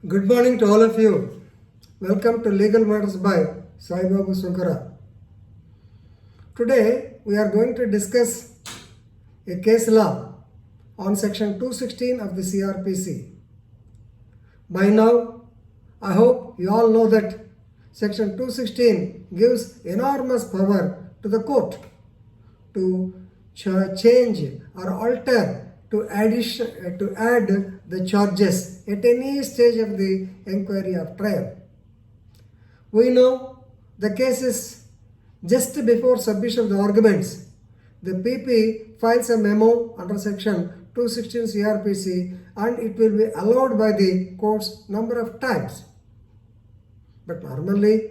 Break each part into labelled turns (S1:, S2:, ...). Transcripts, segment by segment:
S1: Good morning to all of you. Welcome to Legal Matters by Sai Babu Sunkara. Today we are going to discuss a case law on section 216 of the CRPC. By now, I hope you all know that section 216 gives enormous power to the court to change or alter to add the charges at any stage of the inquiry or trial. We know the case is just before submission of the arguments. The PP files a memo under section 216 CRPC and it will be allowed by the courts number of times. But normally,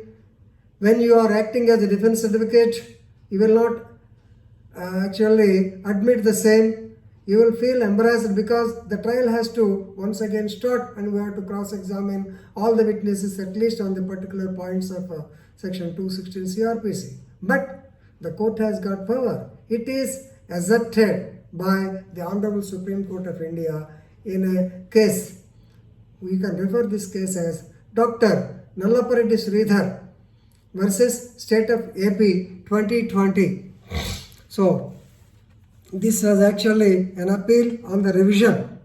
S1: when you are acting as a defense advocate, you will not actually admit the same. You will feel embarrassed because the trial has to once again start and we have to cross-examine all the witnesses at least on the particular points of section 216 CRPC. But the court has got power. It is asserted by the Honorable Supreme Court of India in a case. We can refer this case as Dr. Nallapreddy Sridhar versus State of AP 2020. So, this was actually an appeal on the revision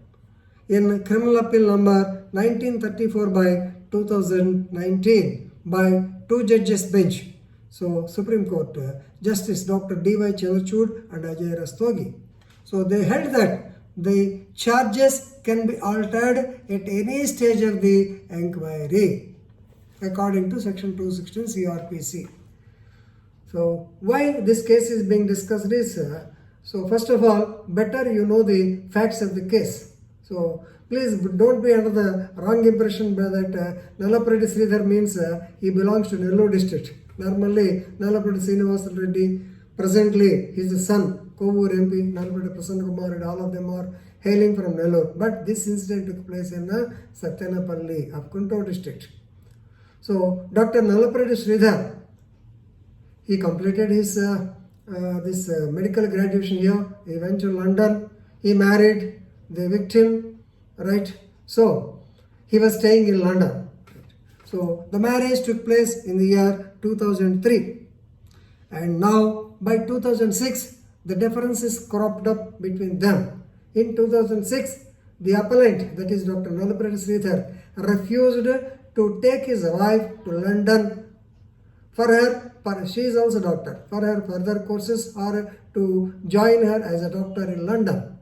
S1: in Criminal Appeal number 1934 by 2019 by two judges bench. So Supreme Court Justice Dr. D.Y. Chandrachud and Ajay Rastogi. So they held that the charges can be altered at any stage of the inquiry according to section 216 CRPC. So why this case is being discussed is so first of all, better you know the facts of the case. So please don't be under the wrong impression by that Nallapreddy Sridhar means he belongs to Nellore district. Normally, Nallapreddy Srinivasa Reddy, presently his son, Kovur MP, Nallapreddy Prasanna Kumar Reddy, all of them are hailing from Nellore. But this incident took place in Satyanapalli of Guntur district. So Dr. Nallapreddy Sridhar, he completed his medical graduation here. He went to London. He married the victim, right? So he was staying in London. So the marriage took place in the year 2003, and now by 2006 the differences cropped up between them. In 2006, the appellant, that is Dr. Nallapreddy Sridhar, refused to take his wife to London she is also a doctor, for her further courses or to join her as a doctor in London,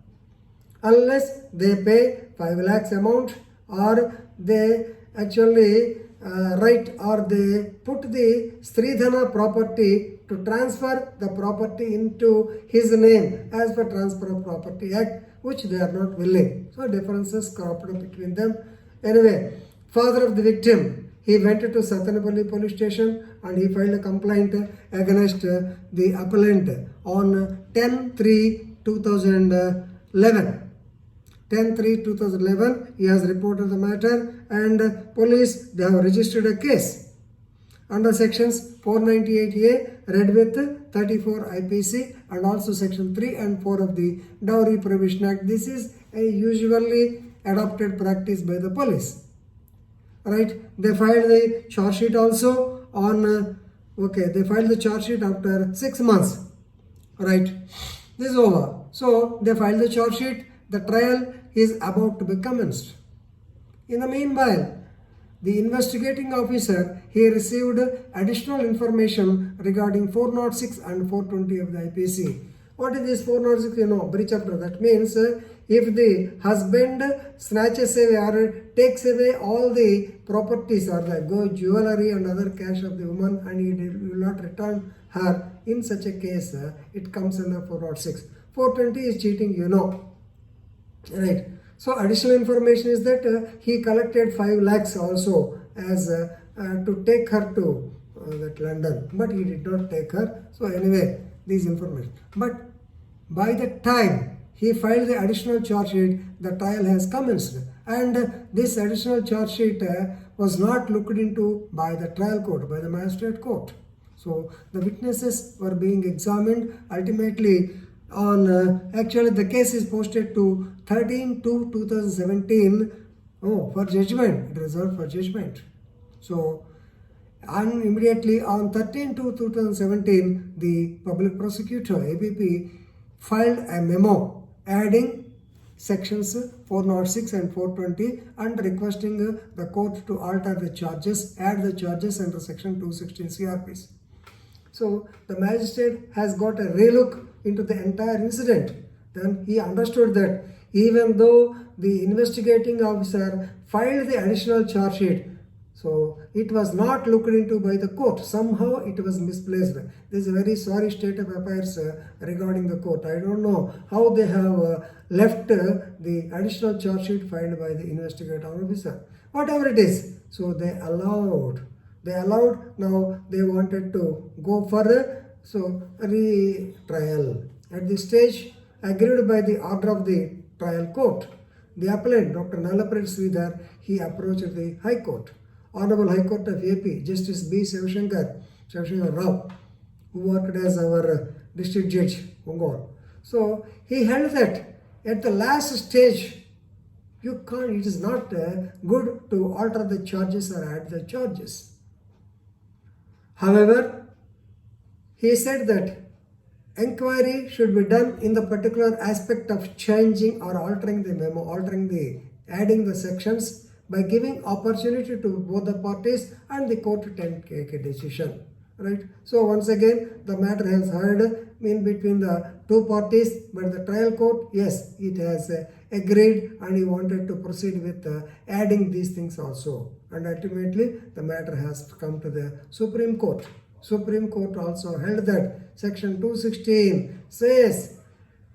S1: unless they pay 5 lakhs amount or they actually they put the Sridhana property to transfer the property into his name as per Transfer of Property Act, which they are not willing. So differences cropped up between them. Anyway, father of the victim, he went to Satyanapalli police station and he filed a complaint against the appellant on 10/3/2011. 10/3/2011, he has reported the matter and police, they have registered a case under sections 498A read with 34 IPC and also section 3 and 4 of the Dowry Prohibition Act. This is a usually adopted practice by the police. Right, they filed the charge sheet also on, they filed the charge sheet after 6 months. Right, this is over. So they filed the charge sheet, the trial is about to be commenced. In the meanwhile, the investigating officer, he received additional information regarding 406 and 420 of the IPC. What is this 406? Breach of trust. That means if the husband snatches away or takes away all the properties or the gold, jewelry and other cash of the woman and he will not return her, in such a case, it comes under 406. 420 is cheating, Right. So additional information is that he collected 5 lakhs also as to take her to that London, but he did not take her. So anyway, these information. But by the time he filed the additional charge sheet, the trial has commenced, and this additional charge sheet was not looked into by the trial court, by the magistrate court. So the witnesses were being examined. Ultimately, on actually the case is posted to 13/2/2017 Oh, for judgment. It reserved for judgment. So, and immediately on 13/2/2017, the public prosecutor APP filed a memo adding sections 406 and 420 and requesting the court to alter the charges, add the charges under section 216 CRPC. So the magistrate has got a relook into the entire incident. Then he understood that even though the investigating officer filed the additional charge sheet, so it was not looked into by the court. Somehow it was misplaced. This is a very sorry state of affairs regarding the court. I don't know how they have left the additional charge sheet filed by the investigating officer. Whatever it is, so they allowed. Now they wanted to go for a retrial. At this stage, agreed by the order of the trial court, the appellant, Dr. Nallapreddy Sridhar, he approached the High Court. Honorable High Court of AP, Justice B. Shivashankar Rao, who worked as our district judge, Ongole. So he held that at the last stage, it is not good to alter the charges or add the charges. However, he said that inquiry should be done in the particular aspect of changing or altering the memo, adding the sections by giving opportunity to both the parties and the court to take a decision. Right? So once again, the matter has heard in between the two parties, but the trial court, yes, it has agreed and he wanted to proceed with adding these things also. And ultimately, the matter has come to the Supreme Court. Supreme Court also held that section 216 says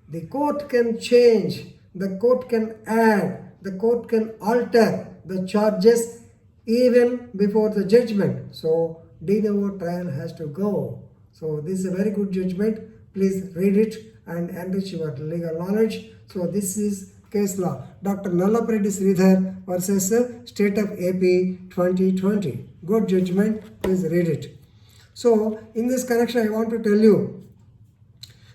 S1: the court can change, the court can add, the court can alter the charges even before the judgment. So de novo trial has to go. So this is a very good judgment. Please read it and enrich your legal knowledge. So this is case law. Dr. Nallapreddy Sridhar versus State of AP 2020. Good judgment. Please read it. So in this connection, I want to tell you,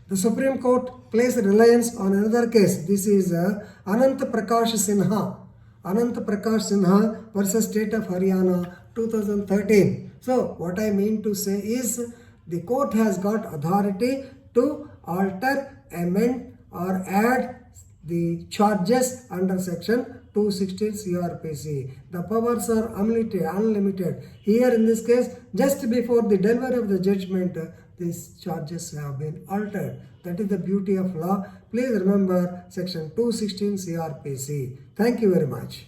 S1: the Supreme Court placed reliance on another case. This is Anant Prakash Sinha versus State of Haryana 2013. So what I mean to say is the court has got authority to alter, amend or add the charges under section 216 CRPC. The powers are unlimited. Here in this case, just before the delivery of the judgment, these charges have been altered. That is the beauty of law. Please remember section 216 CRPC. Thank you very much.